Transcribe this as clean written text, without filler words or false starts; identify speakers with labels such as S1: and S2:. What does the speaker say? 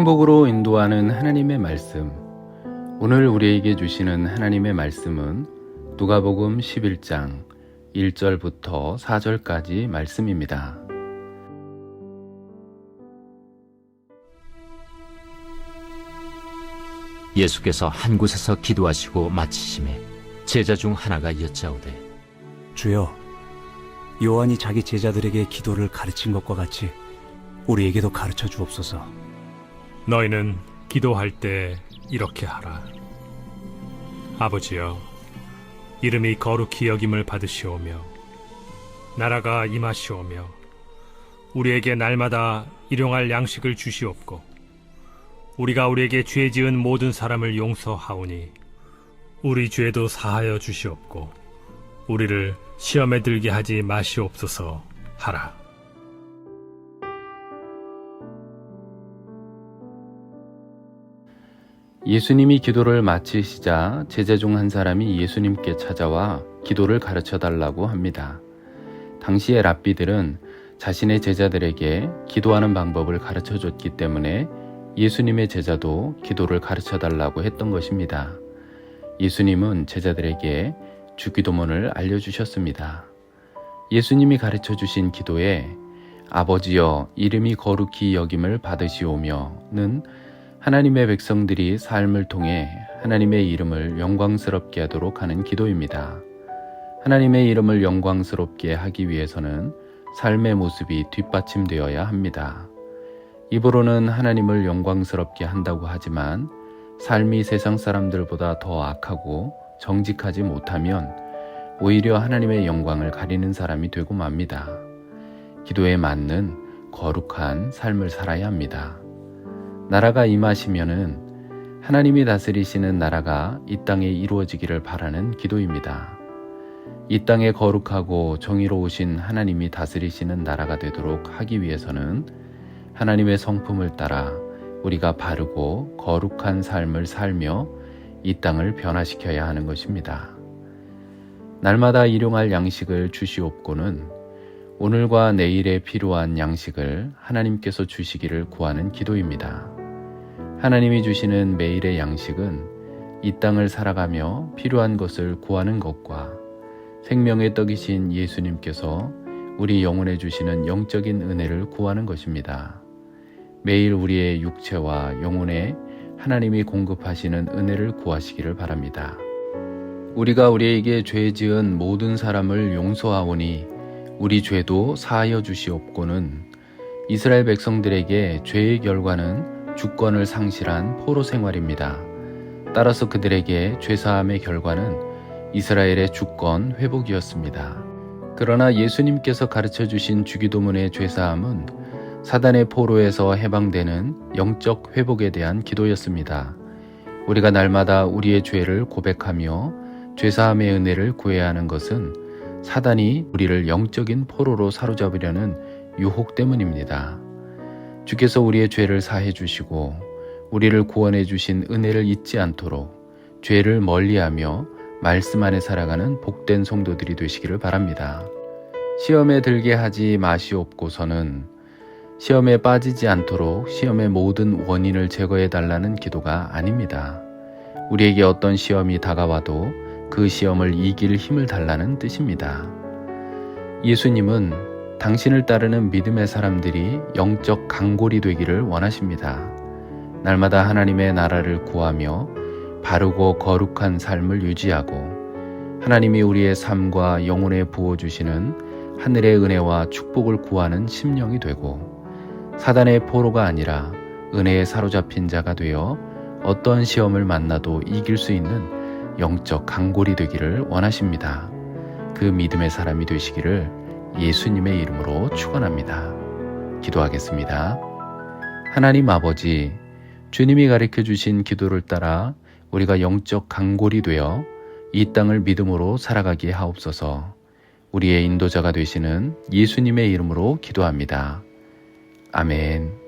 S1: 행복으로 인도하는 하나님의 말씀. 오늘 우리에게 주시는 하나님의 말씀은 누가복음 11장 1절부터 4절까지 말씀입니다.
S2: 예수께서 한 곳에서 기도하시고 마치심에 제자 중 하나가 여짜오되,
S3: 주여, 요한이 자기 제자들에게 기도를 가르친 것과 같이 우리에게도 가르쳐 주옵소서.
S4: 너희는 기도할 때 이렇게 하라. 아버지여, 이름이 거룩히 여김을 받으시오며 나라가 임하시오며 우리에게 날마다 일용할 양식을 주시옵고 우리가 우리에게 죄 지은 모든 사람을 용서하오니 우리 죄도 사하여 주시옵고 우리를 시험에 들게 하지 마시옵소서 하라.
S1: 예수님이 기도를 마치시자 제자 중 한 사람이 예수님께 찾아와 기도를 가르쳐 달라고 합니다. 당시의 랍비들은 자신의 제자들에게 기도하는 방법을 가르쳐 줬기 때문에 예수님의 제자도 기도를 가르쳐 달라고 했던 것입니다. 예수님은 제자들에게 주기도문을 알려주셨습니다. 예수님이 가르쳐 주신 기도에 아버지여 이름이 거룩히 여김을 받으시오며는 하나님의 백성들이 삶을 통해 하나님의 이름을 영광스럽게 하도록 하는 기도입니다. 하나님의 이름을 영광스럽게 하기 위해서는 삶의 모습이 뒷받침되어야 합니다. 입으로는 하나님을 영광스럽게 한다고 하지만 삶이 세상 사람들보다 더 악하고 정직하지 못하면 오히려 하나님의 영광을 가리는 사람이 되고 맙니다. 기도에 맞는 거룩한 삶을 살아야 합니다. 나라가 임하시면은 하나님이 다스리시는 나라가 이 땅에 이루어지기를 바라는 기도입니다. 이 땅에 거룩하고 정의로우신 하나님이 다스리시는 나라가 되도록 하기 위해서는 하나님의 성품을 따라 우리가 바르고 거룩한 삶을 살며 이 땅을 변화시켜야 하는 것입니다. 날마다 일용할 양식을 주시옵고는 오늘과 내일에 필요한 양식을 하나님께서 주시기를 구하는 기도입니다. 하나님이 주시는 매일의 양식은 이 땅을 살아가며 필요한 것을 구하는 것과 생명의 떡이신 예수님께서 우리 영혼에 주시는 영적인 은혜를 구하는 것입니다. 매일 우리의 육체와 영혼에 하나님이 공급하시는 은혜를 구하시기를 바랍니다. 우리가 우리에게 죄 지은 모든 사람을 용서하오니 우리 죄도 사하여 주시옵고는 이스라엘 백성들에게 죄의 결과는 주권을 상실한 포로 생활입니다. 따라서 그들에게 죄사함의 결과는 이스라엘의 주권 회복이었습니다. 그러나 예수님께서 가르쳐 주신 주기도문의 죄사함은 사단의 포로에서 해방되는 영적 회복에 대한 기도였습니다. 우리가 날마다 우리의 죄를 고백하며 죄사함의 은혜를 구해야 하는 것은 사단이 우리를 영적인 포로로 사로잡으려는 유혹 때문입니다. 주께서 우리의 죄를 사해 주시고 우리를 구원해 주신 은혜를 잊지 않도록 죄를 멀리하며 말씀 안에 살아가는 복된 성도들이 되시기를 바랍니다. 시험에 들게 하지 마시옵고서는 시험에 빠지지 않도록 시험의 모든 원인을 제거해 달라는 기도가 아닙니다. 우리에게 어떤 시험이 다가와도 그 시험을 이길 힘을 달라는 뜻입니다. 예수님은 당신을 따르는 믿음의 사람들이 영적 강골이 되기를 원하십니다. 날마다 하나님의 나라를 구하며 바르고 거룩한 삶을 유지하고 하나님이 우리의 삶과 영혼에 부어주시는 하늘의 은혜와 축복을 구하는 심령이 되고 사단의 포로가 아니라 은혜에 사로잡힌 자가 되어 어떠한 시험을 만나도 이길 수 있는 영적 강골이 되기를 원하십니다. 그 믿음의 사람이 되시기를 예수님의 이름으로 축원합니다. 기도하겠습니다. 하나님 아버지, 주님이 가르쳐 주신 기도를 따라 우리가 영적 강골이 되어 이 땅을 믿음으로 살아가게 하옵소서. 우리의 인도자가 되시는 예수님의 이름으로 기도합니다. 아멘.